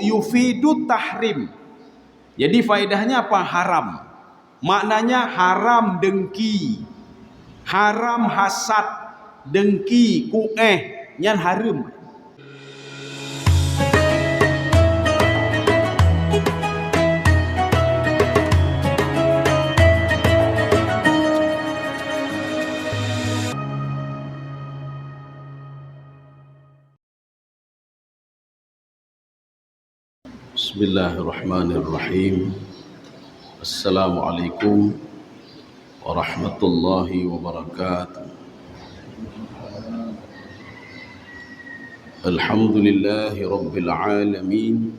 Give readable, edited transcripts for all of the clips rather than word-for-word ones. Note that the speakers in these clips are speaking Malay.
yufidu tahrim. Jadi faedahnya apa? Haram. Maknanya haram dengki, haram hasad, dengki, kueh, nyan harum. Bismillahirrahmanirrahim. Assalamualaikum warahmatullahi wabarakatuh. Alhamdulillahi rabbil alamin.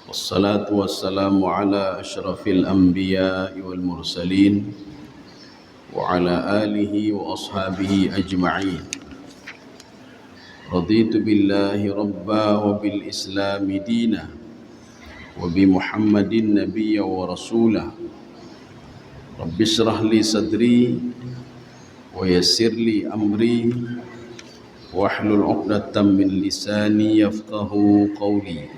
Wassalatu wassalamu ala asyrafil anbiya'i wal mursalin wa ala alihi wa ashabihi ajma'in. Raditu billahi rabba wa bil islami dina wa bi muhammadin nabiyya wa rasulah. Rabbi shrah li sadri wa yassir li amri wahlul 'uqdatam min lisani yafqahu qawli.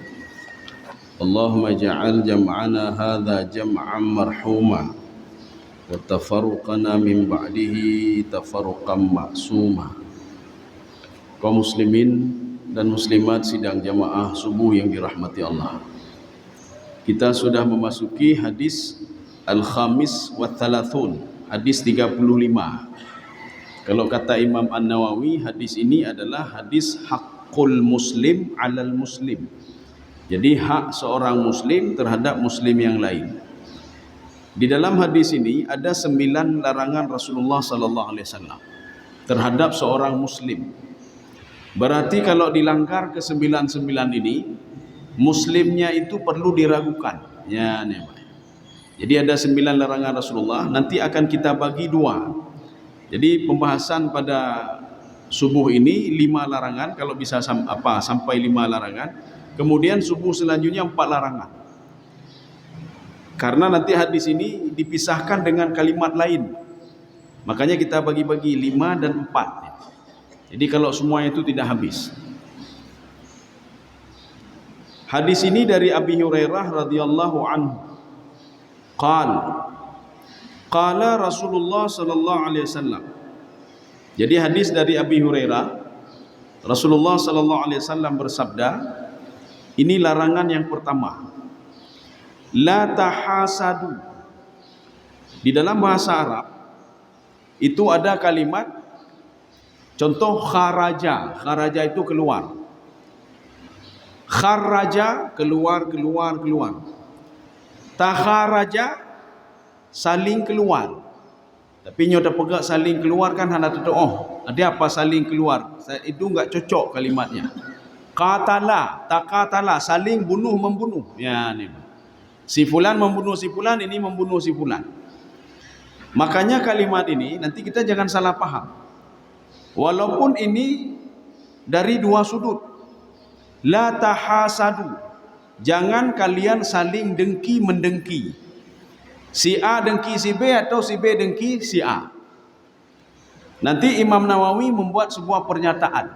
Allahumma ja'al jam'ana hadha jam'an marhuma wa tafarruqana min ba'dihi tafarruqan ma'suma. Kaum muslimin dan muslimat sidang jamaah subuh yang dirahmati Allah. Kita sudah memasuki hadis al-khamis wa thalathun, hadis 35. Kalau kata Imam An-Nawawi, hadis ini adalah hadis haqqul muslim 'alal muslim. Jadi hak seorang muslim terhadap muslim yang lain. Di dalam hadis ini ada 9 larangan Rasulullah sallallahu alaihi wasallam terhadap seorang muslim. Berarti kalau dilanggar ke-9 ini, muslimnya itu perlu diragukan. Ya, nih. Jadi ada 9 larangan Rasulullah, nanti akan kita bagi 2. Jadi pembahasan pada subuh ini 5 larangan, kalau bisa sampai 5 larangan. Kemudian subuh selanjutnya 4 larangan. Karena nanti hadis ini dipisahkan dengan kalimat lain. Makanya kita bagi-bagi 5 dan 4. Jadi kalau semua itu tidak habis. Hadis ini dari Abi Hurairah radhiyallahu anhu. Qala Rasulullah sallallahu alaihi wasallam. Jadi hadis dari Abi Hurairah, Rasulullah sallallahu alaihi wasallam bersabda, ini larangan yang pertama. La tahasadu. Di dalam bahasa Arab itu ada kalimat, contoh kharaja. Kharaja itu keluar. Kharaja keluar. Takharaja saling keluar. Tapi nyo dah pegak saling keluar kan hana tu ada apa saling keluar? Itu enggak cocok kalimatnya. Qatala, taqatala, saling bunuh membunuh. Ya ni. Si fulan membunuh si fulan, ini membunuh si fulan. Makanya kalimat ini nanti kita jangan salah paham. Walaupun ini dari 2 sudut. La tahasadu. Jangan kalian saling dengki mendengki. Si A dengki si B atau si B dengki si A. Nanti Imam Nawawi membuat sebuah pernyataan.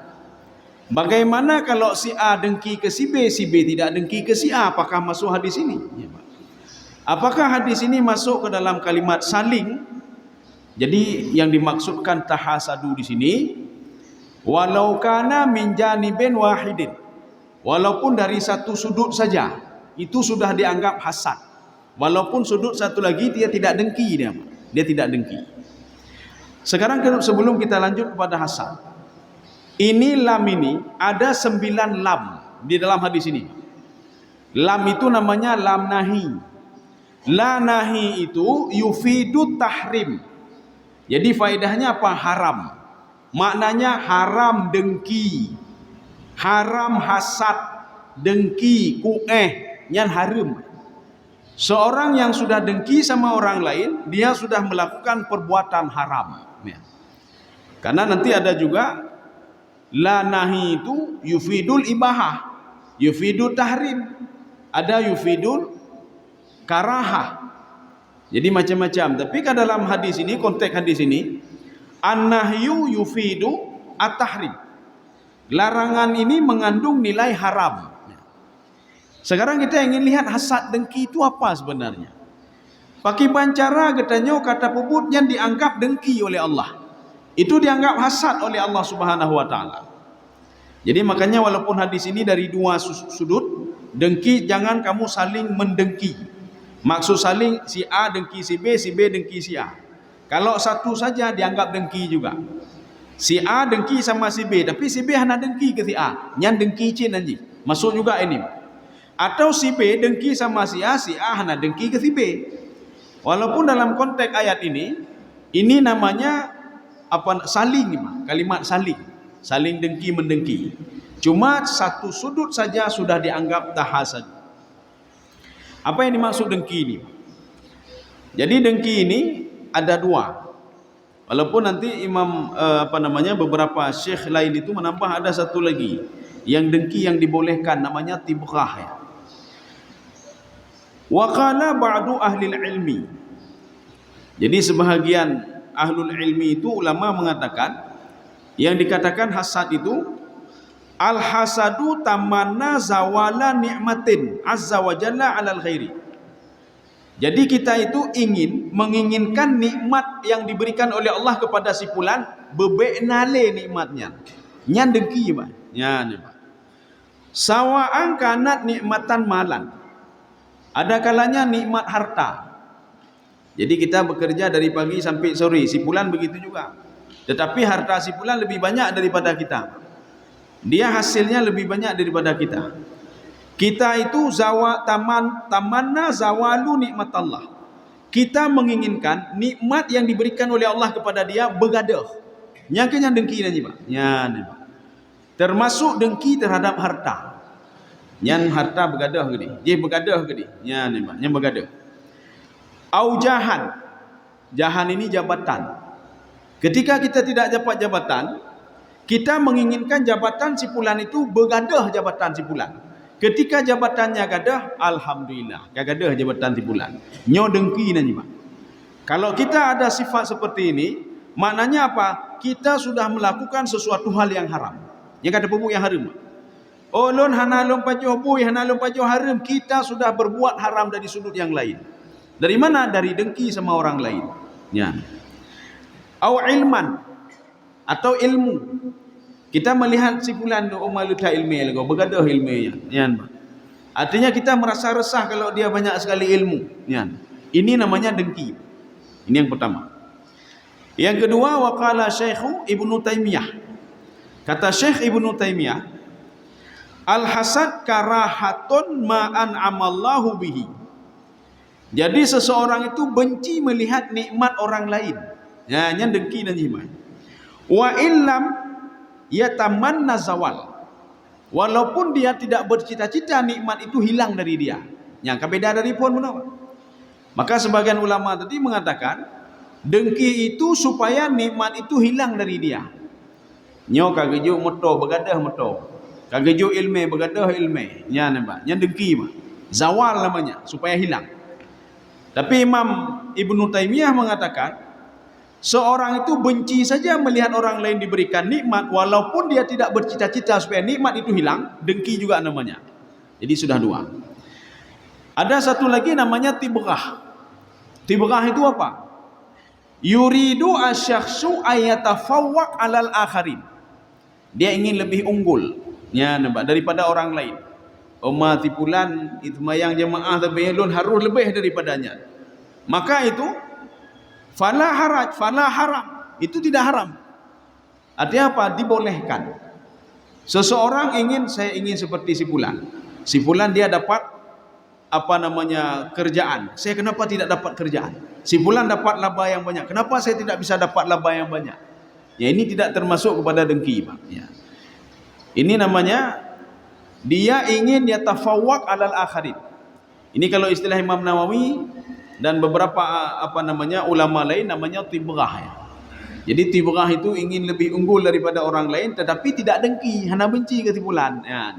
Bagaimana kalau si A dengki ke si B tidak dengki ke si A? Apakah masuk hadis ini? Apakah hadis ini masuk ke dalam kalimat saling? Jadi yang dimaksudkan tahasadu di sini, walau kana min janibin wahidin, walaupun dari satu sudut saja, itu sudah dianggap hasad. Walaupun sudut satu lagi dia tidak dengki, dia tidak dengki. Sekarang sebelum kita lanjut kepada hasad, ini lam ini ada 9 lam di dalam hadis ini. Lam itu namanya lam nahi. La nahi itu yufidu tahrim. Jadi faedahnya apa? Haram. Maknanya haram dengki, haram hasad, dengki, kueh, nyan harum. Seorang yang sudah dengki sama orang lain, dia sudah melakukan perbuatan haram. Karena nanti ada juga la nahi itu yufidul ibahah, yufidul tahrim, ada yufidul karahah. Jadi macam-macam. Tapi ke dalam hadis ini, konteks hadis ini, an-nahyu yufidu at-tahrim. Larangan ini mengandung nilai haram. Sekarang kita ingin lihat hasad dengki itu apa sebenarnya. Pakai bancara katanya kata pebut yang dianggap dengki oleh Allah. Itu dianggap hasad oleh Allah Subhanahu wa taala. Jadi makanya walaupun hadis ini dari dua sudut, dengki jangan kamu saling mendengki. Maksud saling si A dengki si B dengki si A. Kalau satu saja dianggap dengki juga. Si A dengki sama si B, tapi si B hanya dengki ke si A. Yang dengki cin anji. Masuk juga ini. Atau si B dengki sama si A hanya dengki ke si B. Walaupun dalam konteks ayat ini namanya apa, saling, kalimat saling dengki mendengki. Cuma satu sudut saja sudah dianggap tahasad. Apa yang dimaksud dengki ini? Jadi dengki ini ada dua. Walaupun nanti beberapa syekh lain itu menambah ada satu lagi yang dengki yang dibolehkan, namanya tibghah ya. Wa qala ba'du ahli ilmi. Jadi sebahagian ahlul ilmi itu ulama mengatakan yang dikatakan hasad itu al hasadu tamanna zawala ni'matin azza wa jalla 'alal ghairi. Jadi kita itu menginginkan nikmat yang diberikan oleh Allah kepada si fulan bebenale nikmatnya. Nyan dengki Pak. Nyan Pak. Sawa'an kanat nikmatan malan. Ada kalanya nikmat harta. Jadi kita bekerja dari pagi sampai sore, si fulan begitu juga. Tetapi harta si fulan lebih banyak daripada kita. Dia hasilnya lebih banyak daripada kita. Kita itu tamanna zawalu nikmat Allah. Kita menginginkan nikmat yang diberikan oleh Allah kepada dia begadah. Yang dengki nanti Pak. Pak. Termasuk dengki terhadap harta. Yang harta begadah ke dia. Dia begadah ke dia. Yang begadah. Au jahan. Jahan ini jabatan. Ketika kita tidak dapat jabatan, kita menginginkan jabatan si fulan itu begadah jabatan si fulan. Ketika jabatannya gadah, alhamdulillah, gadah jabatan si fulan. Nyo dengki nanti Pak. Kalau kita ada sifat seperti ini, maknanya apa? Kita sudah melakukan sesuatu hal yang haram. Yang kata pupuk yang haram. Oh lon hana lon pajoh boy, hana lon pajoh haram, kita sudah berbuat haram dari sudut yang lain. Dari mana? Dari dengki sama orang lain. Ya. Au ilman atau ilmu. Kita melihat si fulan tu maluta ilmu lego, begadah ilmunya. Ya. Artinya kita merasa resah kalau dia banyak sekali ilmu. Ya. Ini namanya dengki. Ini yang pertama. Yang kedua, waqala Syekh Ibnu Taimiyah. Kata Syekh Ibnu Taimiyah, al-hasad karahatun ma'an amallahu bihi. Jadi seseorang itu benci melihat nikmat orang lain. Ya, yang dengki nanti Pak. Wa illam yatamanna zawal. Walaupun dia tidak bercita-cita nikmat itu hilang dari dia. Yang beda dari pun menapa? Maka sebagian ulama tadi mengatakan dengki itu supaya nikmat itu hilang dari dia. Nyo kagejo moto begadah moto. Kagejo ilmu begadah ilmu. Ya nampak. Yang dengki Pak. Zawal namanya supaya hilang. Tapi Imam Ibnu Taimiyah mengatakan seorang itu benci saja melihat orang lain diberikan nikmat walaupun dia tidak bercita-cita supaya nikmat itu hilang, dengki juga namanya. Jadi sudah dua. Ada satu lagi namanya tibghah. Tibghah itu apa? Yuridu asyakhsu ayatafawwaq 'alal akharin. Dia ingin lebih unggul ya nampak daripada orang lain. Umat tipulan itu mayang jemaah tabayun harus lebih daripadanya. Maka itu fala haraj, fala haram. Itu tidak haram. Artinya apa? Dibolehkan. Seseorang saya ingin seperti si fulan. Si fulan dia dapat kerjaan. Saya kenapa tidak dapat kerjaan? Si fulan dapat laba yang banyak. Kenapa saya tidak bisa dapat laba yang banyak? Ya ini tidak termasuk kepada dengki, Pak. Ya. Ini namanya dia ingin yatafawwaq 'alal akharin. Ini kalau istilah Imam Nawawi dan beberapa ulama lain namanya tibghah ya. Jadi tibghah itu ingin lebih unggul daripada orang lain tetapi tidak dengki, hanya benci ke fulan. Ya.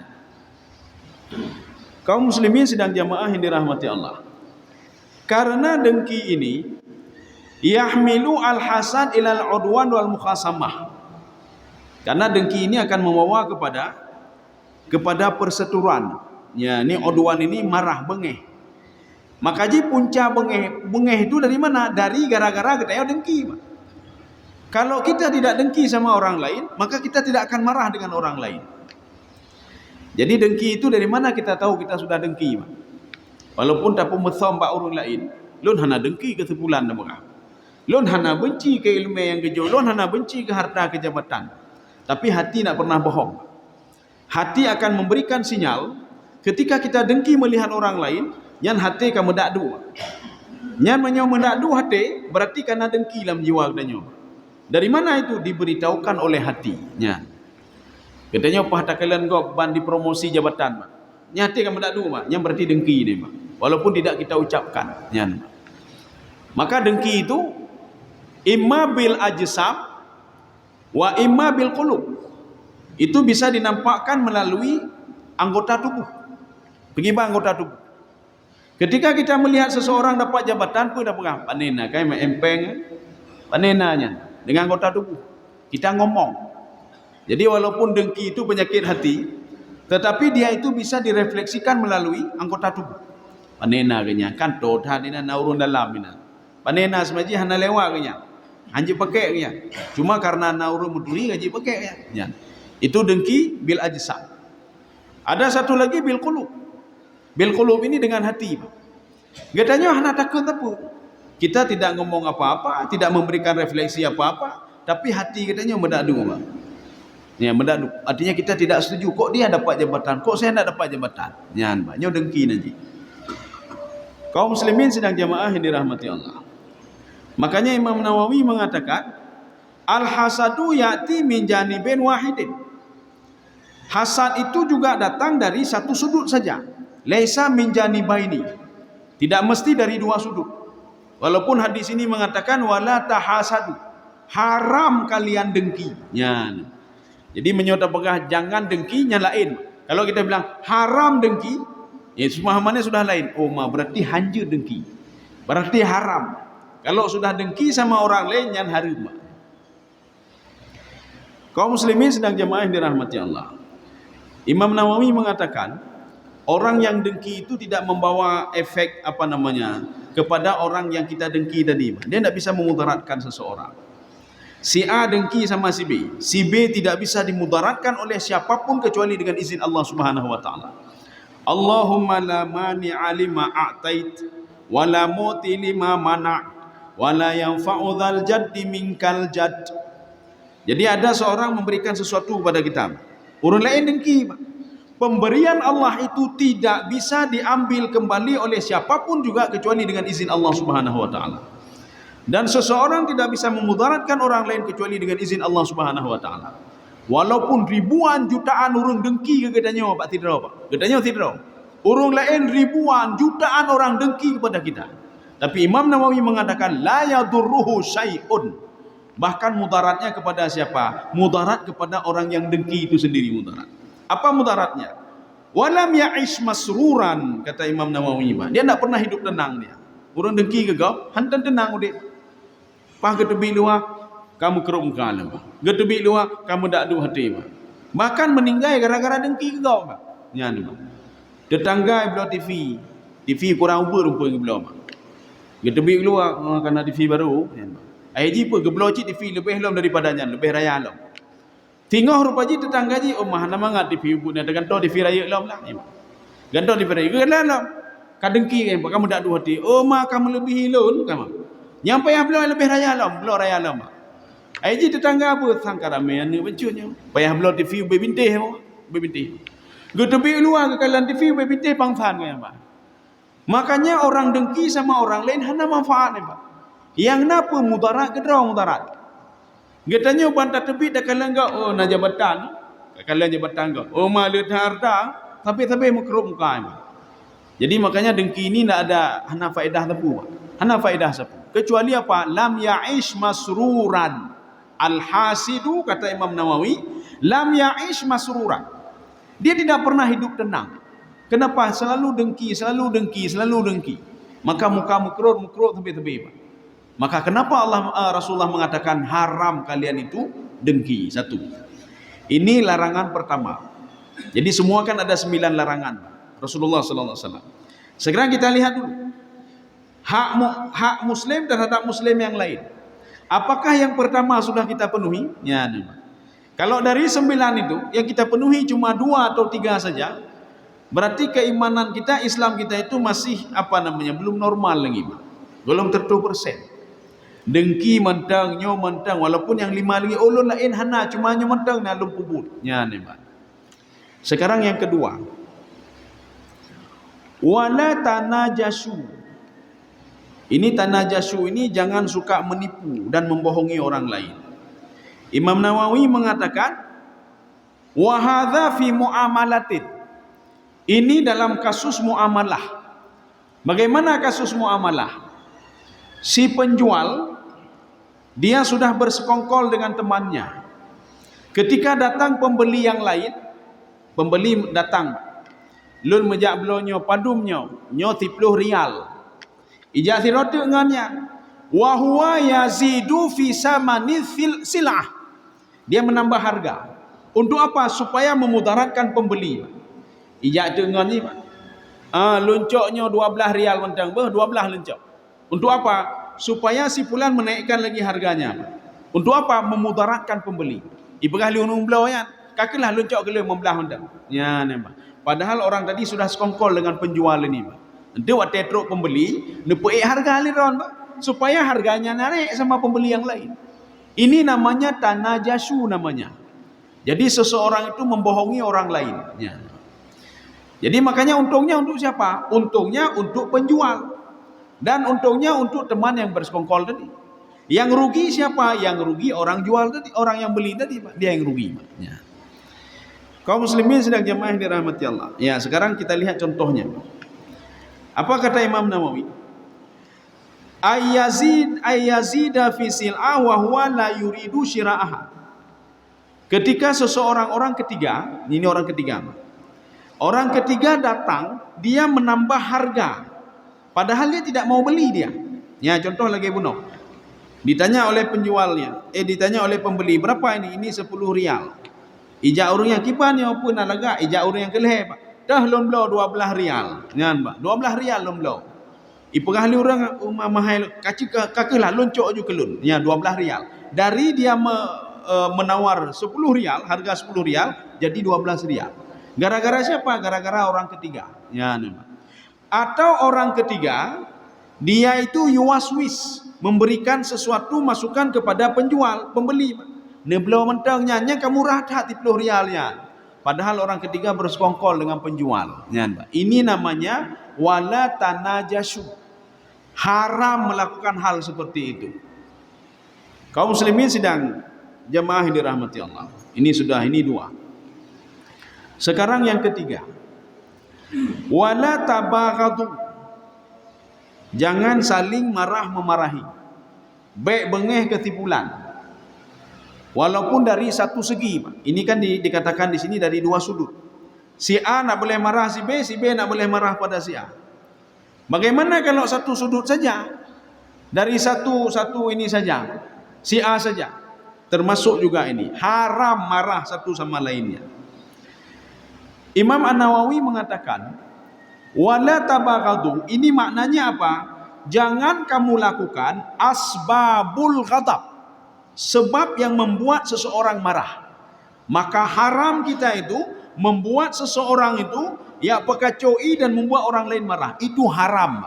Kaum muslimin sedang jamaah yang dirahmati Allah. Karena dengki ini yahmilu al-hasad ilal udwan wal mukhasamah. Karena dengki ini akan membawa kepada perseteruan, Ya, ni odwan ini marah, bengeh. Maka ji punca bengeh itu dari mana? Dari gara-gara kita dengki. Kalau kita tidak dengki sama orang lain, maka kita tidak akan marah dengan orang lain. Jadi dengki itu dari mana kita tahu kita sudah dengki? Walaupun tak pemethom pak orang lain, lun hana dengki ke sebulan dah merah. Lun hana benci ke ilmu yang kejo, lun hana benci ke harta ke jabatan. Tapi hati tak pernah bohong. Hati akan memberikan sinyal ketika kita dengki melihat orang lain, yang hati kamu dakdu. Yang mendakdu hati berarti karena dengki dalam jiwa katanya. Dari mana itu? Diberitahukan oleh hatinya. Katanya apa kalian kau ban di promosi jabatan, nya hati kamu dakdu, yang berarti dengki ni, walaupun tidak kita ucapkan. Maka dengki itu imma bil ajsam wa imma bil qulub. Itu bisa dinampakkan melalui anggota tubuh. Bagaimana anggota tubuh? Ketika kita melihat seseorang dapat jabatan pun dah pegang panena kai empeng panenanya dengan anggota tubuh. Kita ngomong. Jadi walaupun dengki itu penyakit hati, tetapi dia itu bisa direfleksikan melalui anggota tubuh. Panena kanya kan todan ina naurun dalam ina. Panena semaji hana lewat kanya. Hanji pakai kanya. Cuma karena naurun muduri gaji pakai kanya. Itu dengki bil ajsam. Ada satu lagi bil qulub. Bil qulub ini dengan hati. Katanya hana takut apa? Kita tidak ngomong apa-apa, tidak memberikan refleksi apa-apa, tapi hati katanya mendadu. Ya, mendadu. Artinya kita tidak setuju. Kok dia dapat jabatan? Kok saya tidak dapat jabatan? Ya, banyak dengki nanti. Kaum muslimin sedang jamaah yang dirahmati Allah. Makanya Imam Nawawi mengatakan, al-hasadu ya'ti min janibin wahidin. Hasad itu juga datang dari satu sudut saja. Laisa min janibaini. Tidak mesti dari dua sudut. Walaupun hadis ini mengatakan wala tahasadu. Haram kalian dengki. Ya. Jadi menyota pegah jangan dengki yang lain. Kalau kita bilang haram dengki, ya pemahamannya sudah lain. Oh, berarti hanjur dengki. Berarti haram. Kalau sudah dengki sama orang lain yang haram. Kaum muslimin sedang jamaah yang dirahmati Allah. Imam Nawawi mengatakan orang yang dengki itu tidak membawa efek kepada orang yang kita dengki tadi. Dia tidak bisa memudaratkan seseorang. Si A dengki sama si B. Si B tidak bisa dimudaratkan oleh siapapun kecuali dengan izin Allah Subhanahu wa taala. Allahumma la mani'a lima a'tait wa la muti lima mana' wa la yanfa'u dzal jaddi minkal jadd. Jadi ada seorang memberikan sesuatu kepada kita. Orang lain dengki. Pemberian Allah itu tidak bisa diambil kembali oleh siapapun juga kecuali dengan izin Allah Subhanahu wa taala. Dan seseorang tidak bisa memudaratkan orang lain kecuali dengan izin Allah Subhanahu wa taala. Walaupun ribuan jutaan orang dengki ke katanya Pak Tidra Pak. Katanya Tidra. Orang lain ribuan jutaan orang dengki kepada kita. Tapi Imam Nawawi mengatakan la yadurruhu syai'un. Bahkan mudaratnya kepada siapa? Mudarat kepada orang yang dengki itu sendiri mudarat. Apa mudaratnya? Walam ya'ish masruran, kata Imam Nawawi. Dia tidak pernah hidup tenang dia. Orang dengki ke kau, hantan tenang udik. Pah ke tebi luar, kamu keruk muka alam. Ke tebi luar, kamu tak ada hati. Bahkan meninggal gara-gara dengki ke kau. Ya, tetangga belah TV. TV kurang ubah rumput ke belah. Ke tebi luar, kerana TV baru. Aji pun ke belah cik TV lebih lom daripadanya, lebih raya lom. Tinggal rupa ji tetangga ji, mah nama ngat TV ubah. Dia gantung TV raya lom lah. Gantung TV raya. Gantung lom. Kadengki kan, kamu tak ada hati. Mah kamu lebih hilun kamu. Nyampai yang belum lebih raya lom, belum raya lom. Aji tetangga apa sangka ramai ni bencunnya. Payah belum TV bebintih mo, bebintih. Getebi luar ke kalian TV bebintih pangsan kan, Pak. Makanya orang dengki sama orang lain hanya manfaat ni, Pak. Yang napa mudarat ke draw mudarat. Getanya bantah tebi dak kalian enggak na jabatan. Kalian jabatan enggak. Malut harta, tapi makruh muka. Jadi makanya dengki ini tidak ada hana faedah tepu. Hana faedah sepu. Kecuali apa? Lam ya'ish masruran. Al-hasidu, kata Imam Nawawi, lam ya'ish masruran. Dia tidak pernah hidup tenang. Kenapa? Selalu dengki, selalu dengki, selalu dengki. Maka muka mukrut tepi-tepi. Maka kenapa Rasulullah mengatakan haram kalian itu dengki? Satu. Ini larangan pertama. Jadi semua kan ada 9 larangan. Rasulullah sallallahu alaihi wasallam. Sekarang kita lihat dulu hak muslim terhadap muslim yang lain. Apakah yang pertama sudah kita penuhi? Ya, kalau dari 9 itu yang kita penuhi cuma 2 atau 3 saja, berarti keimanan kita, Islam kita itu masih belum normal lagi, belum 100%. Dengki mentang, nyo mentang, walaupun yang 5 lagi ulun lain hana cuma nyo mentang na lum pubut. Ya, sekarang yang kedua, wala tanajasu. Ini tanajasu ini jangan suka menipu dan membohongi orang lain. Imam Nawawi mengatakan wa hadza fi muamalatin. Ini dalam kasus muamalah. Bagaimana kasus muamalah? Si penjual dia sudah bersekongkol dengan temannya. Ketika datang pembeli yang lain, pembeli datang, lun mejak belonyo padumnyo nyo 30 rial. Ijak sirotu ngannya wa huwa yazidu fi samani silah. Dia menambah harga. Untuk apa? Supaya memudaratkan pembeli. Ijak dengannya luncoknya 12 rial mentang 12 luncok. Untuk apa? Supaya si fulan menaikkan lagi harganya. Untuk apa? Memudaratkan pembeli. Ibegah liunung belau ya. Kakilah luncok ke membelah mentang. Ya, nembak. Padahal orang tadi sudah sekongkol dengan penjual ini, nanti waktu truk pembeli nepuk harga liron, supaya harganya naik sama pembeli yang lain. Ini namanya tanajasu namanya. Jadi seseorang itu membohongi orang lain. Ya. Jadi makanya untungnya untuk siapa? Untungnya untuk penjual. Dan untungnya untuk teman yang bersekongkol tadi. Yang rugi siapa? Yang rugi orang jual tadi, orang yang beli tadi, dia yang rugi. Ya. Kaum muslimin sedang jemaah yang dirahmati Allah. Ya, sekarang kita lihat contohnya. Apa kata Imam Nawawi? Ayyazida fi sil'ah wa huwa la yuridu syira'aha. Ketika seseorang orang ketiga, ini orang ketiga. Orang ketiga datang, dia menambah harga. Padahal dia tidak mau beli dia. Ya, contoh lagi bunuh. Ditanya oleh penjualnya, ditanya oleh pembeli, berapa ini? Ini 10 rial. Ijak urang yang kipannya pun alaga, ijak urang yang keleh, Pak. Dah lom belau 12 rial. Nyan, Pak. 12 rial lom belau. Ipegah li urang mahal kakilah loncok ju kelun. Ya, 12 rial. Dari dia menawar 10 rial, harga 10 rial jadi 12 rial. Gara-gara siapa? Gara-gara orang ketiga. Ya, Pak. Atau orang ketiga dia itu yuwaswis, memberikan sesuatu masukan kepada penjual, pembeli. Neblau mentang nyanyi kamu rahat 30 rialnya. Padahal orang ketiga bersekongkol dengan penjual. Ini namanya wala tanajasu. Haram melakukan hal seperti itu. Kaum muslimin sedang jemaah yang dirahmati Allah. Ini 2. Sekarang yang ketiga. Wala tabaghadu. Jangan saling marah-memarahi. Baik bengeh ketipulan. Walaupun dari satu segi, ini kan dikatakan di sini dari 2 sudut. Si A nak boleh marah si B nak boleh marah pada si A. Bagaimana kalau satu sudut saja? Dari satu ini saja. Si A saja. Termasuk juga ini. Haram marah satu sama lainnya. Imam An-Nawawi mengatakan, wala tabaghadu. Ini maknanya apa? Jangan kamu lakukan asbabul ghadab. Sebab yang membuat seseorang marah. Maka haram kita itu membuat seseorang itu pekacoi dan membuat orang lain marah. Itu haram.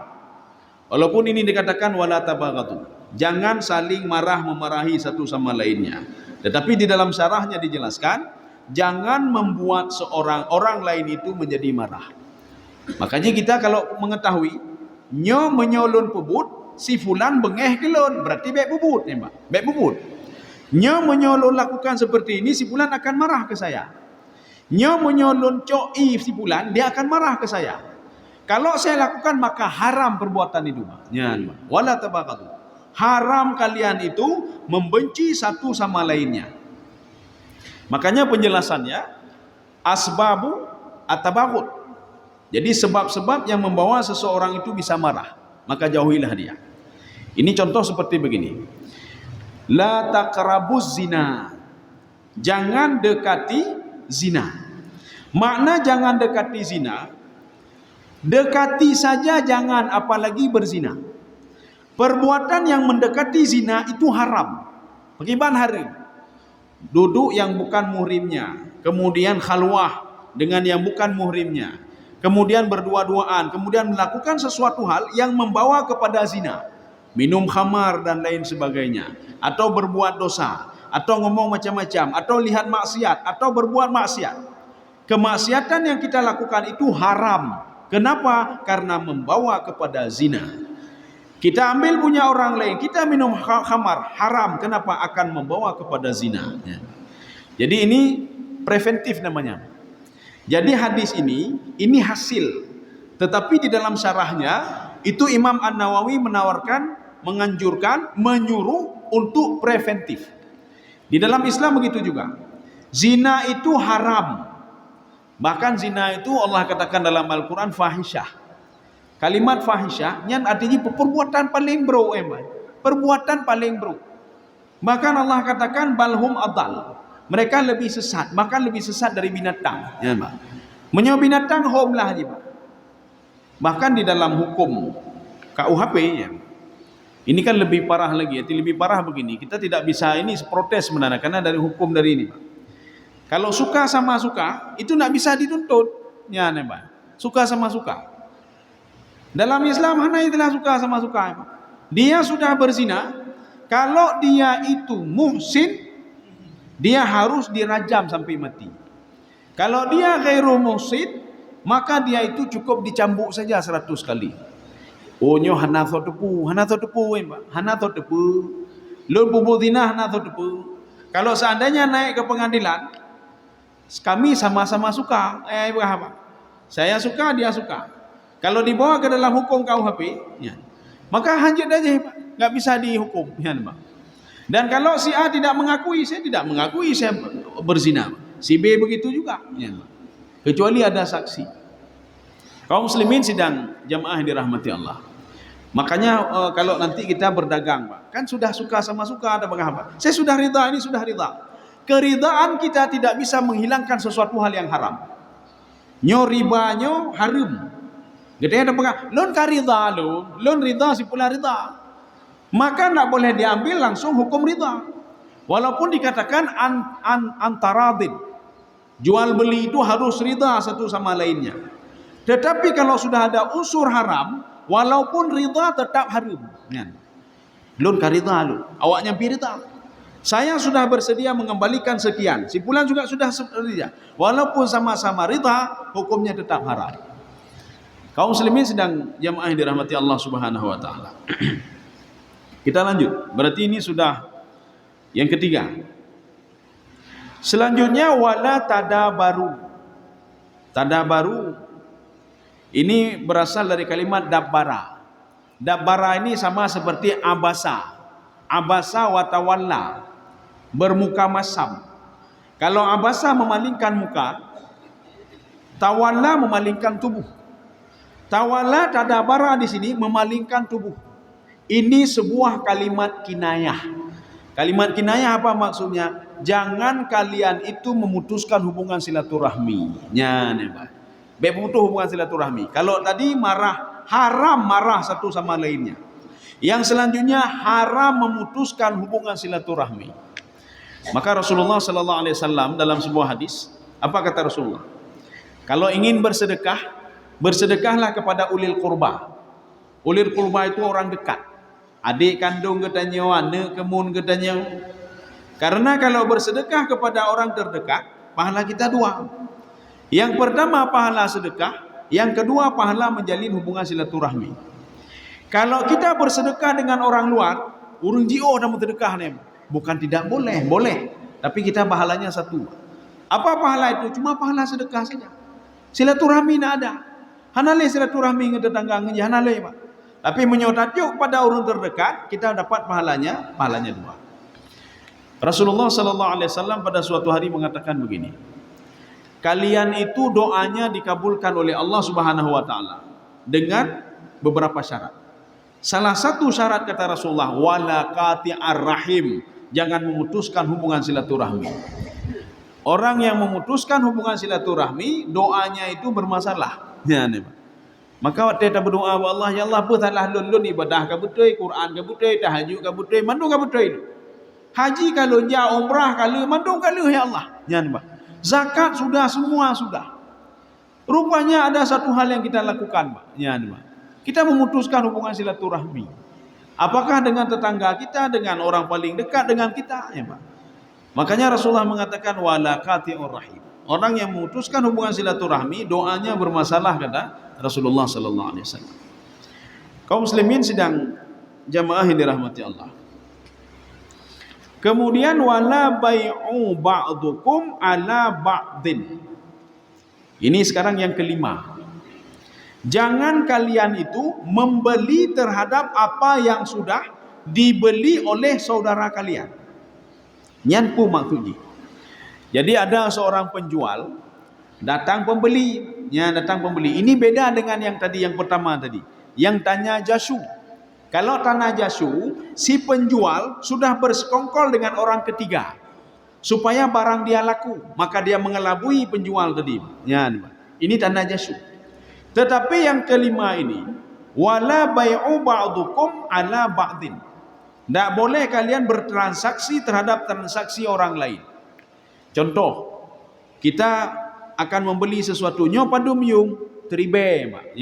Walaupun ini dikatakan wala tabaghadu. Jangan saling marah-memarahi satu sama lainnya. Tetapi di dalam syarahnya dijelaskan, jangan membuat orang lain itu menjadi marah. Makanya kita kalau mengetahui nyo menyolon pebut, si fulan bengeh kelon, berarti baik pebut, baik pebut. Nyo menyolon lakukan seperti ini, si fulan akan marah ke saya. Nyo menyolon coi si fulan, dia akan marah ke saya. Kalau saya lakukan maka haram perbuatan itu. Wala tabaghadu. Haram kalian itu membenci satu sama lainnya. Makanya penjelasannya asbabu at-tabaghud. Jadi sebab-sebab yang membawa seseorang itu bisa marah, maka jauhilah dia. Ini contoh seperti begini. La taqrabuz zina. Jangan dekati zina. Makna jangan dekati zina, Dekati saja jangan, apalagi berzina. Perbuatan yang mendekati zina itu haram. Bagaimana haram? Duduk yang bukan muhrimnya, kemudian khalwah dengan yang bukan muhrimnya, kemudian berdua-duaan, kemudian melakukan sesuatu hal yang membawa kepada zina, minum khamar dan lain sebagainya, atau berbuat dosa, atau ngomong macam-macam, atau lihat maksiat, atau berbuat maksiat. Kemaksiatan yang kita lakukan itu haram. Kenapa? Karena membawa kepada zina. Kita ambil punya orang lain, kita minum khamar, haram. Kenapa? Akan membawa kepada zina. Jadi ini preventif namanya. Jadi hadis ini hasil. Tetapi di dalam syarahnya, itu Imam An-Nawawi menawarkan, menganjurkan, menyuruh untuk preventif. Di dalam Islam begitu juga. Zina itu haram. Bahkan zina itu Allah katakan dalam Al-Quran fahisyah. Kalimat fahisyah yang artinya perbuatan paling buruk. Perbuatan paling buruk. Bahkan Allah katakan balhum adal. Mereka lebih sesat. Bahkan lebih sesat dari binatang. Ya, menyewa binatang homlah aja. Bahkan di dalam hukum KUHP ya, ini kan lebih parah lagi. Lebih parah begini. Kita tidak bisa ini protes sebenarnya karena dari hukum dari ini. Kalau suka sama suka, itu tidak bisa dituntut. Ya, Pak. Suka sama suka. Dalam Islam, hanya itulah suka sama suka. Dia sudah berzina. Kalau dia itu muhsin, dia harus dirajam sampai mati. Kalau dia ghairu muhsin, maka dia itu cukup dicambuk saja 100 kali. Oh, nyo hana tho tepu, Pak. Hana tho tepu. Lun bubu zina hana tho tepu. Kalau seandainya naik ke pengadilan, kami sama-sama suka, Pak. Saya suka, dia suka. Kalau dibawa ke dalam hukum KUHP, ya, maka hanjut aja, Pak. Nggak bisa dihukum, ya, Pak. Dan kalau si A tidak mengakui, saya tidak mengakui saya berzina. Si B begitu juga, ya, Pak. Kecuali ada saksi. Kaum muslimin sidang jamaah yang dirahmati Allah. Makanya kalau nanti kita berdagang, Pak, kan sudah suka sama suka, ada apa? Saya sudah ridha, ini sudah ridha. Keridaan kita tidak bisa menghilangkan sesuatu hal yang haram. Nyo ribanyo haram. Gitu ada pengang. Lon karida lon ridha si pula ridha. Maka tidak boleh diambil langsung hukum ridha. Walaupun dikatakan antaradin. Jual beli itu harus ridha satu sama lainnya. Tetapi kalau sudah ada unsur haram, walaupun ridha tetap haram. Lon karida lon. Awak nyampi ridha. Saya sudah bersedia mengembalikan sekian. Si fulan juga sudah sedia. Walaupun sama-sama ridha, hukumnya tetap haram. Kaum muslimin sedang jamaah yang dirahmati Allah Subhanahu wa taala. Kita lanjut. Berarti ini sudah yang ketiga. Selanjutnya wala tadabaru. Tadabaru ini berasal dari kalimat dabbara. Dabbara ini sama seperti abasa. Abasa wa tawalla. Bermuka masam. Kalau abasa memalingkan muka, tawalla memalingkan tubuh. Tawalla tadabara di sini memalingkan tubuh. Ini sebuah kalimat kinayah. Kalimat kinayah apa maksudnya? Jangan kalian itu memutuskan hubungan silaturahmi. Memutus hubungan silaturahmi. Kalau tadi marah, haram marah satu sama lainnya. Yang selanjutnya haram memutuskan hubungan silaturahmi. Maka Rasulullah sallallahu alaihi wasallam dalam sebuah hadis, apa kata Rasulullah? Kalau ingin bersedekah, bersedekahlah kepada ulil qurba. Ulil qurba itu orang dekat. Adik kandung katanya, anak kemun katanya. Karena kalau bersedekah kepada orang terdekat, pahala kita dua. Yang pertama pahala sedekah, yang kedua pahala menjalin hubungan silaturahmi. Kalau kita bersedekah dengan orang luar, urang jio dah bersedekah nih. Bukan tidak boleh, boleh. Tapi kita pahalanya satu. Apa pahala itu? Cuma pahala sedekah saja. Silaturahmi tidak ada. Hanale silaturahmi dengan tetangga ngeja hanale, Pak. Tapi menyotajuk pada orang terdekat, kita dapat pahalanya dua. Rasulullah sallallahu alaihi wasallam pada suatu hari mengatakan begini. Kalian itu doanya dikabulkan oleh Allah Subhanahu wa taala dengan beberapa syarat. Salah satu syarat kata Rasulullah, wala qati'ar rahim. Jangan memutuskan hubungan silaturahmi. Orang yang memutuskan hubungan silaturahmi, doanya itu bermasalah. Maka waktu kita berdoa Allah ya Allah apa salah lun ibadah ka betul, Quran ka betul, tahajud ka betul, mandung ka betul itu. Haji kalau ja umrah kalau mandung kalau ya Allah. Jangan Pak. Zakat sudah semua sudah. Rupanya ada satu hal yang kita lakukan Pak. Jangan Pak. Kita memutuskan hubungan silaturahmi. Apakah dengan tetangga kita, dengan orang paling dekat dengan kita ya Pak. Makanya Rasulullah mengatakan wala qati'ur rahim. Orang yang memutuskan hubungan silaturahmi doanya bermasalah kata Rasulullah sallallahu alaihi wasallam. Kaum muslimin sedang jamaah yang dirahmati Allah. Kemudian wala bai'u ba'dukum ala ba'din. Ini sekarang yang kelima. Jangan kalian itu membeli terhadap apa yang sudah dibeli oleh saudara kalian. Nyanpu maksudnya. Jadi ada seorang penjual datang pembeli, datang pembeli. Ini beda dengan yang tadi yang pertama tadi. Yang tanya jasu. Kalau tanah jasu, si penjual sudah bersekongkol dengan orang ketiga supaya barang dia laku, maka dia mengelabui penjual tadi. Ini tanah jasu. Tetapi yang kelima ini, wala bai'u ba'dukum ala ba'din. Tak boleh kalian bertransaksi terhadap transaksi orang lain. Contoh, kita akan membeli sesuatu nyo padum yung teribe mak.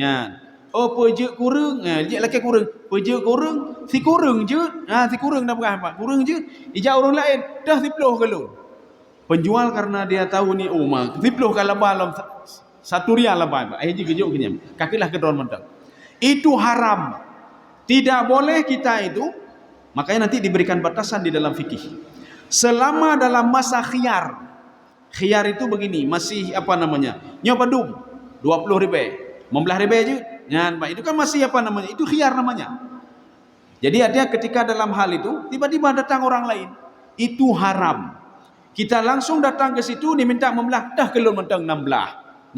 Oh peje kurang, je laki kurang. Peje kurang, si kurang je. Si kurang dah berapa mak? Kurang je. Ijak orang lain dah 10 kalau. Penjual karena dia tahu ni mak 10 kalau balam 1 rial lah mak. Akhirnya kejut kenyam. Kakilah kedon mentang. Itu haram. Tidak boleh kita itu. Makanya nanti diberikan batasan di dalam fikih. Selama dalam masa khiyar. Khiyar itu begini, masih apa namanya? Nyopadum 20 ribu. 15 ribu aja. Itu kan masih apa namanya? Itu khiyar namanya. Jadi ada ketika dalam hal itu tiba-tiba datang orang lain, itu haram. Kita langsung datang ke situ diminta membelah, dah kelon mentang 16.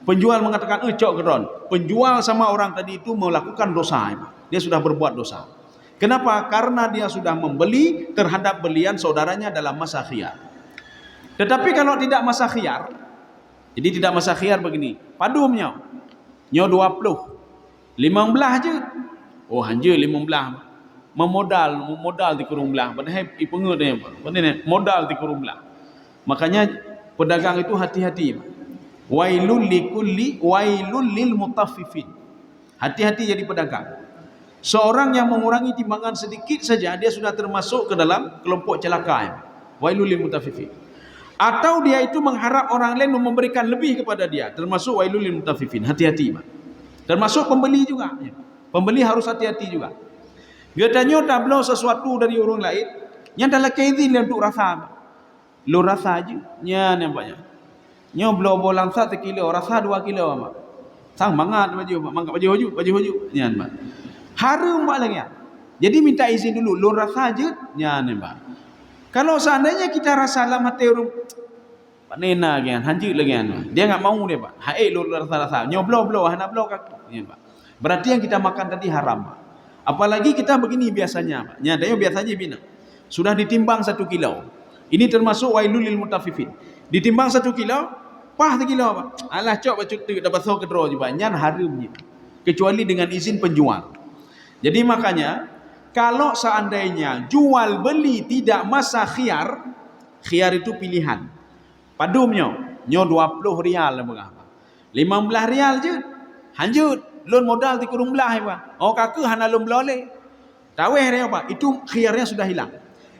Penjual mengatakan, cok keron. Penjual sama orang tadi itu melakukan dosa. Dia sudah berbuat dosa. Kenapa? Karena dia sudah membeli terhadap belian saudaranya dalam masa khiyar. Tetapi kalau tidak masa khiyar, jadi tidak masa khiyar begini, padumnya, nyo 20, 15 je. Oh hanya 15. Memodal di kurung belah. Padahal ipengut dia apa? Modal di kurung belah. Makanya pedagang itu hati-hati. Wailul lil mutaffifin. Hati-hati jadi pedagang. Seorang yang mengurangi timbangan sedikit saja dia sudah termasuk ke dalam kelompok celaka. Wailul lil mutaffifin. Atau dia itu mengharap orang lain memberikan lebih kepada dia, termasuk wailul lil mutaffifin. Hati-hati, Pak. Termasuk pembeli juga. Pembeli harus hati-hati juga. Dia tanya tak belum sesuatu dari orang lain, yang dalam keizin untuk rasa. Lo rasa aja, nampaknya. Nyo belum bolang 1 kilo, rasa 2 kilo, Pak. Sang mangat mangkat baju hujung, Pak. Harum Pak lagi. Jadi minta izin dulu, lo rasa aja, Pak. Kalau seandainya kita rasa dalam hati orang Pak Nena kan, hanjut lagi kan. Dia enggak mau dia Pak. Hai lu rasa-rasa. Nyoblo hana blo Pak. Berarti yang kita makan tadi haram Pak. Apalagi kita begini biasanya Pak. Nyatanya biasanya bina. Sudah ditimbang 1 kilo. Ini termasuk wailul lil mutaffifin. Ditimbang 1 kilo, pah 1 kilo Pak. Alah cok bacuk tu dapat so kedro je Pak. Nyan haramnya. Kecuali dengan izin penjual. Jadi makanya kalau seandainya jual beli tidak masa khiyar, khiyar itu pilihan. Padumnya, nyo 20 rial lah berapa? 15 rial je. Hanjut, lon modal di kurung belah apa? Oh kakak hana lon belole. Taweh dia apa? Itu khiyarnya sudah hilang.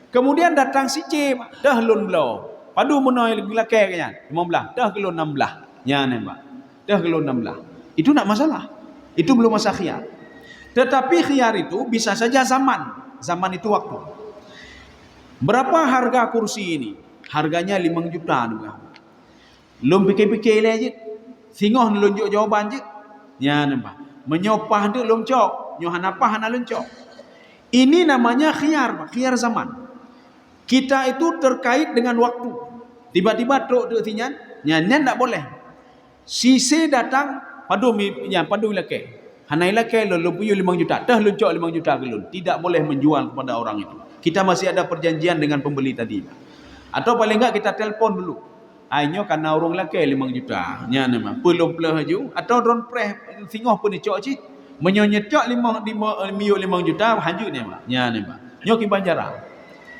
Kemudian datang si C, dah lon belo. Padu menoi gila kayaknya 15, dah ke lon 16. Ya Pak. Dah ke lon 16. Itu nak masalah. Itu belum masa khiyar. Tetapi khiyar itu bisa saja zaman. Zaman itu waktu. Berapa harga kursi ini? Harganya 5 juta. Lom pikir-pikir lagi. Singoh ngelunjuk jawaban je. Ya nampak. Menyopah dia lom cok. Nyohan apa hana luncok. Ini namanya khiyar. Khiyar zaman. Kita itu terkait dengan waktu. Tiba-tiba truk dia tinyan. Nyanyan tak boleh. Sisi datang. Padu lelaki. Hanai lelaki lo punya 5 juta. Dah luncok 5 juta gelun. Tidak boleh menjual kepada orang itu. Kita masih ada perjanjian dengan pembeli tadi. Atau paling enggak kita telpon dulu. Ainyo karena orang lelaki 5 juta. Nya nama. Pelum pelah ju atau drone press singoh pun dicok cik. Menyonyecok 5 juta haju ni mak. Nya nama. Nyo ki banjara.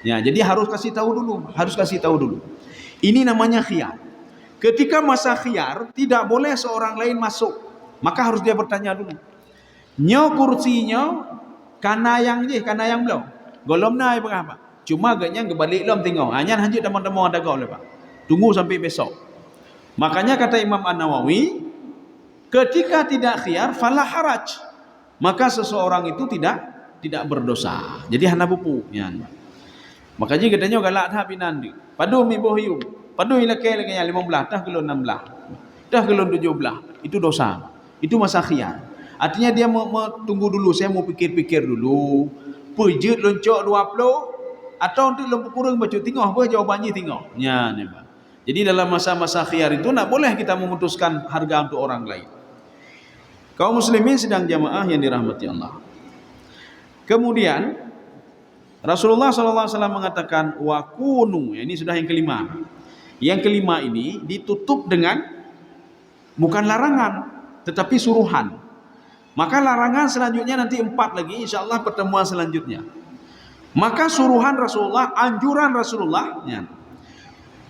Ya, jadi harus kasih tahu dulu. Ini namanya khiyar. Ketika masa khiyar tidak boleh seorang lain masuk. Maka harus dia bertanya dulu. Nyo kursinya kanayang belum. Golom nai berapa? Cuma agaknya kebalik lom tengok. Hanya hajut teman-teman ada kau lepas. Tunggu sampai besok. Makanya kata Imam An-Nawawi, ketika tidak khiyar fala haraj. Maka seseorang itu tidak berdosa. Jadi hana bupu. Ya. Makanya katanya galak dah pinandi. Padu mi bohiu. Padu ilake lagi 15, dah kelon 16. Dah kelon 17. Itu dosa. Itu masa khiyar. Artinya dia mau tunggu dulu, saya mau pikir-pikir dulu. Pejut loncok 20 atau untuk lebih kurang baca tengok apa jawabannya tengok. Ya, ni. Jadi dalam masa-masa khiyar itu tak boleh kita memutuskan harga untuk orang lain. Kaum muslimin sedang jamaah yang dirahmati Allah. Kemudian Rasulullah SAW mengatakan wa kunu, ini sudah yang kelima. Yang kelima ini ditutup dengan bukan larangan tetapi suruhan. Maka larangan selanjutnya nanti 4 lagi, insyaallah pertemuan selanjutnya. Maka suruhan Rasulullah, anjuran Rasulullah, ya.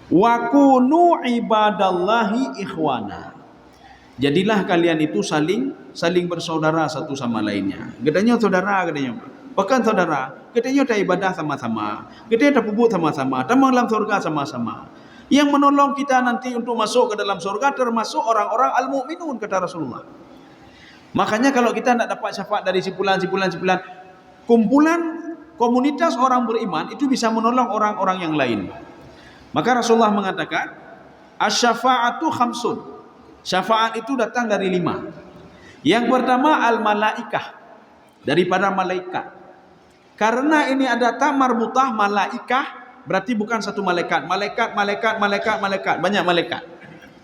Wa kunu ibadallahi ikhwana. Jadilah kalian itu saling bersaudara satu sama lainnya. Katanya saudara, katanya. Bahkan saudara, katanya ada ibadah sama-sama, katanya ada pupuk sama-sama, ada dalam surga sama-sama. Yang menolong kita nanti untuk masuk ke dalam surga termasuk orang-orang al-mu'minun, kata Rasulullah. Makanya kalau kita tidak dapat syafaat dari simpulan, kumpulan komunitas orang beriman itu bisa menolong orang-orang yang lain. Maka Rasulullah mengatakan, asy-syafa'atu khamsun. Syafaat itu datang dari 5. Yang pertama al-malaikah, daripada malaikat. Karena ini ada tamarbutah malaikah, berarti bukan satu malaikat. Malaikat, banyak malaikat.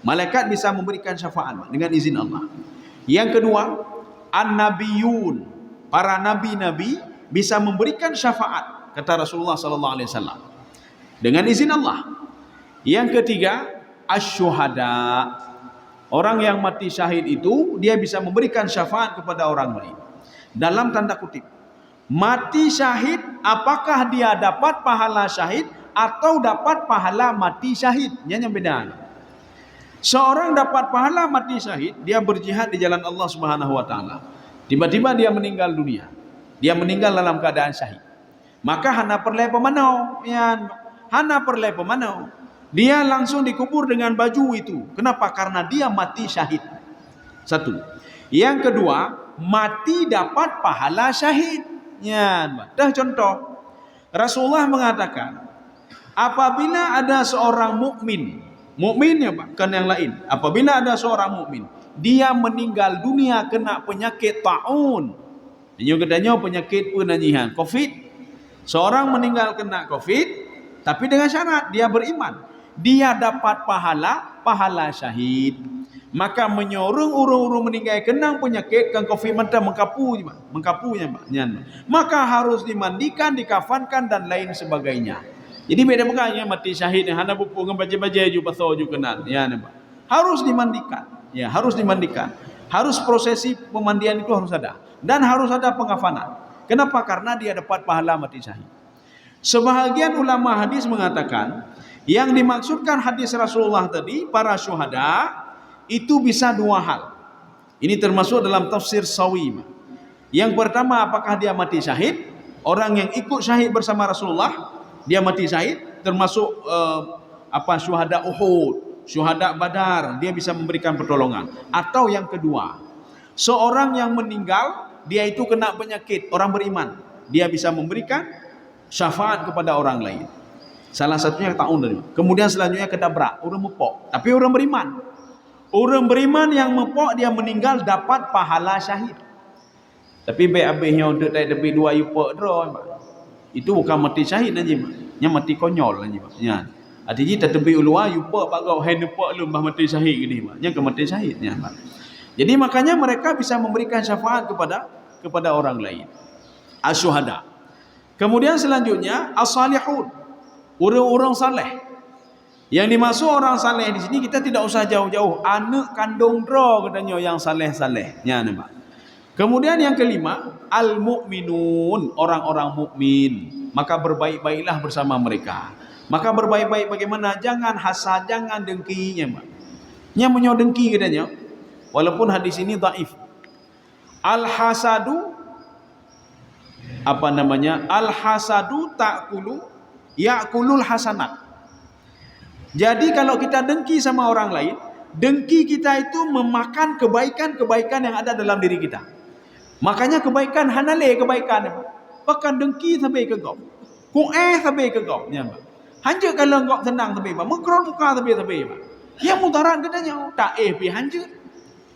Malaikat bisa memberikan syafaat dengan izin Allah. Yang kedua, an-nabiyun, para nabi-nabi bisa memberikan syafaat, kata Rasulullah sallallahu alaihi wasallam, dengan izin Allah. Yang ketiga, asy-syuhada, orang yang mati syahid itu dia bisa memberikan syafaat kepada orang lain. Dalam tanda kutip, mati syahid, apakah dia dapat pahala syahid atau dapat pahala mati syahid? Yang beda. Seorang dapat pahala mati syahid, dia berjihad di jalan Allah Subhanahu wa taala. Tiba-tiba dia meninggal dunia. Dia meninggal dalam keadaan syahid. Maka hana perle pemanau, ya, hana perle pemanau. Dia langsung dikubur dengan baju itu. Kenapa? Karena dia mati syahid. Satu. Yang kedua, mati dapat pahala syahid. Ya, dah contoh. Rasulullah mengatakan, apabila ada seorang mukmin ya Pak, kan yang lain. Apabila ada seorang mukmin, dia meninggal dunia kena penyakit taun. Ini katanya penyakit penajihan, Covid. Seorang meninggal kena Covid, tapi dengan syarat dia beriman. Dia dapat pahala syahid. Maka menyorong urung-urung meninggal kena penyakit kan Covid mentah mengkapunya Pak. Maka harus dimandikan, dikafankan dan lain sebagainya. Jadi beda makanya mati syahid yang hana bupu ngebaca-baca ju pasau ju kenal. Ya nampak. Harus dimandikan. Ya, harus dimandikan. Harus prosesi pemandian itu harus ada dan harus ada pengafanan. Kenapa? Karena dia dapat pahala mati syahid. Sebahagian ulama hadis mengatakan yang dimaksudkan hadis Rasulullah tadi para syuhada itu bisa 2 hal. Ini termasuk dalam tafsir Sawi. Yang pertama, apakah dia mati syahid? Orang yang ikut syahid bersama Rasulullah dia mati syahid, termasuk syuhada Uhud, syuhada Badar, dia bisa memberikan pertolongan. Atau yang kedua, seorang yang meninggal, dia itu kena penyakit, orang beriman, dia bisa memberikan syafaat kepada orang lain. Salah satunya taun dari. Kemudian selanjutnya kedabrak, orang mepok, tapi orang beriman. Orang beriman yang mepok dia meninggal dapat pahala syahid. Tapi habisnya untuk tapi 2 yupo draw. Itu bukan mati syahid aja, nya mati konyol aja, ya. Artinya tetebi ulua yupa bagau henpa lembah mati syahid gini, nya ke mati syahid, ya. Jadi makanya mereka bisa memberikan syafaat kepada orang lain. Asyuhada. Kemudian selanjutnya as-salihun, orang-orang saleh. Yang dimaksud orang saleh di sini kita tidak usah jauh-jauh, anak kandung dra katanya yang saleh-salehnya nampak. Kemudian yang kelima, al-mu'minun, orang-orang mukmin. Maka berbaik-baiklah bersama mereka. Maka berbaik-baik bagaimana? Jangan hasad, jangan dengkinya, Pak. Nya menyo dengki katanya. Walaupun hadis ini dhaif. Al-hasadu apa namanya? Al-hasadu ta'kulu ya'kulul hasanat. Jadi kalau kita dengki sama orang lain, dengki kita itu memakan kebaikan-kebaikan yang ada dalam diri kita. Makanya kebaikan hanale kebaikan. Bahkan dengki sampai ke kau. Sampai ke kau. Hanya kalau kau senang sampai apa? Mengkerol muka sampai apa? Yang mutaran katanya tak pi hanya.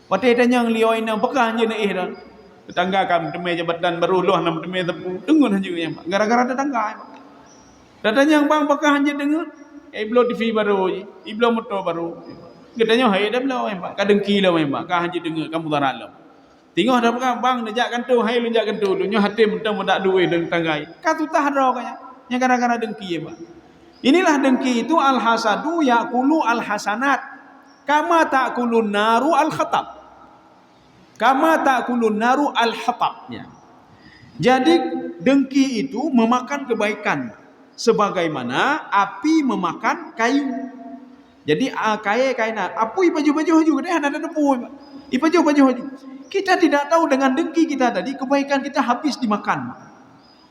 Waktu tanya liau ini apakah hanya nak dah. Tetangga kami temui jabatan baru loh nam temui tepu. Dengun hanya yang gara-gara tetangga. Datanya yang bang apakah hanya dengar? Iblo TV baru, iblo motor baru. Katanya hai dah belau Pak. Kadang kilo Pak. Kah hanya dengar kamu taran lo. Tengok dah bang najakkan tu, hai lunjakkan tu. Lu hati mentang mendak duit dengan tanggai. Katu tah dah kaya. Yang gara-gara dengki Pak. Inilah dengki itu al-hasadu yaqulu al-hasanat. Kama ta'kulun naru al-khatab. Kama ta'kulun naru al-hatab. Jadi dengki itu memakan kebaikan. Sebagaimana api memakan kayu. Jadi kain api baju-baju haju dia ada debu. Baju-baju haju. Kita tidak tahu dengan dengki kita tadi kebaikan kita habis dimakan.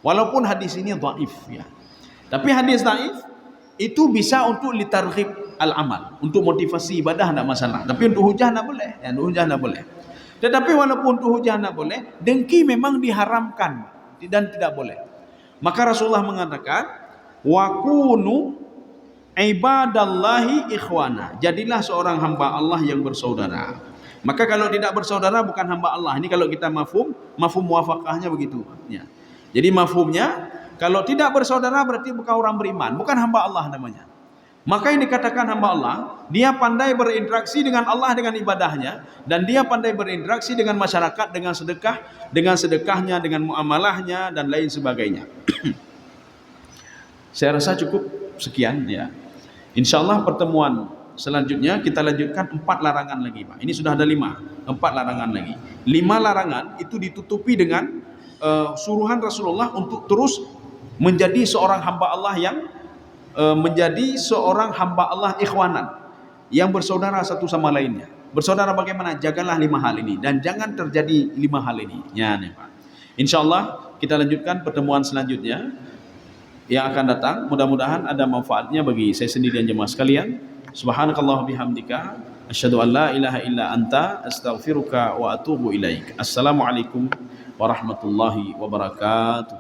Walaupun hadis ini dhaif ya. Tapi hadis dhaif itu bisa untuk litarghib al-amal, untuk motivasi ibadah tidak masalah. Tapi untuk hujah tidak boleh. Ya, untuk hujah tidak boleh. Tetapi walaupun untuk hujah tidak boleh, dengki memang diharamkan dan tidak boleh. Maka Rasulullah mengatakan wa kunu ibadallahi ikhwana. Jadilah seorang hamba Allah yang bersaudara. Maka kalau tidak bersaudara bukan hamba Allah. Ini kalau kita mafhum muwafaqahnya begitu. Ya. Jadi mafhumnya kalau tidak bersaudara berarti bukan orang beriman, bukan hamba Allah namanya. Maka yang dikatakan hamba Allah, dia pandai berinteraksi dengan Allah dengan ibadahnya, dan dia pandai berinteraksi dengan masyarakat dengan sedekahnya, dengan muamalahnya dan lain sebagainya. Saya rasa cukup sekian ya. Insyaallah pertemuan selanjutnya kita lanjutkan 4 larangan lagi Pak. Ini sudah ada 5, 4 larangan lagi. 5 larangan itu ditutupi dengan suruhan Rasulullah untuk terus menjadi seorang hamba Allah yang menjadi seorang hamba Allah ikhwanan yang bersaudara satu sama lainnya. Bersaudara bagaimana? Jagalah 5 hal ini dan jangan terjadi 5 hal ini. Ya nih Pak. Insyaallah kita lanjutkan pertemuan selanjutnya yang akan datang. Mudah-mudahan ada manfaatnya bagi saya sendiri dan jemaah sekalian. Subhanakallah bihamdika asyhadu an la ilaha illa anta astaghfiruka wa atubu ilaik. Assalamualaikum warahmatullahi wabarakatuh.